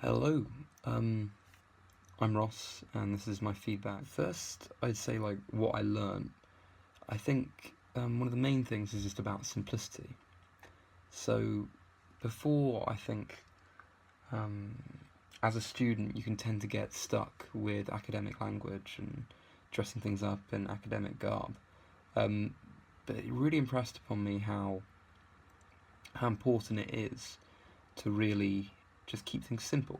Hello, I'm Ross, and this is my feedback. First, I'd say what I learned. I think one of the main things is just about simplicity. So, before I think, as a student, you can tend to get stuck with academic language and dressing things up in academic garb. But it really impressed upon me how important it is to really just keep things simple,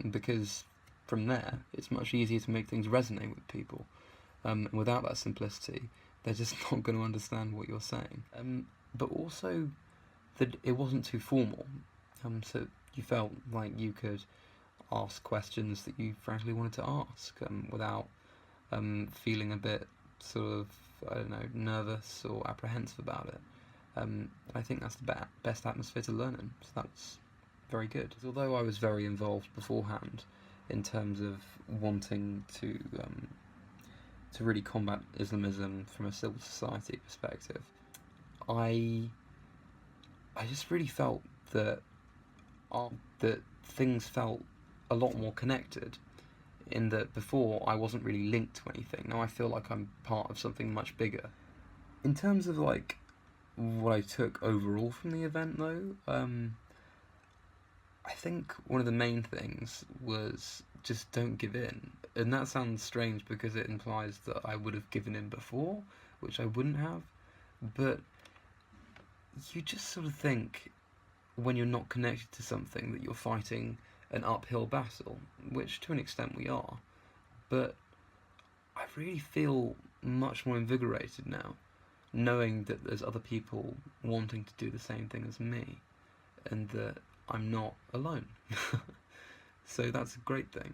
because from there it's much easier to make things resonate with people. And without that simplicity, they're just not going to understand what you're saying. But also that it wasn't too formal, so you felt like you could ask questions that you frankly wanted to ask without feeling a bit sort of, I don't know, nervous or apprehensive about it. I think that's the best atmosphere to learn in, so that's very good. Although I was very involved beforehand in terms of wanting to really combat Islamism from a civil society perspective, I just really felt that that things felt a lot more connected. In that before I wasn't really linked to anything. Now I feel like I'm part of something much bigger. In terms of what I took overall from the event, though, I think one of the main things was just don't give in. And that sounds strange because it implies that I would have given in before, which I wouldn't have. But you just sort of think, when you're not connected to something, that you're fighting an uphill battle, which to an extent we are. But I really feel much more invigorated now, knowing that there's other people wanting to do the same thing as me, and that I'm not alone. So that's a great thing.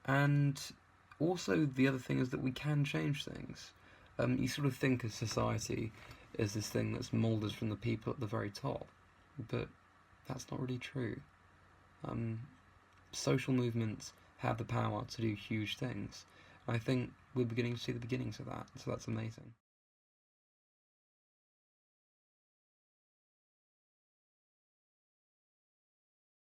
And also the other thing is that we can change things. You sort of think of society as this thing that's moulded from the people at the very top, but that's not really true. Social movements have the power to do huge things. I think we're beginning to see the beginnings of that, so that's amazing.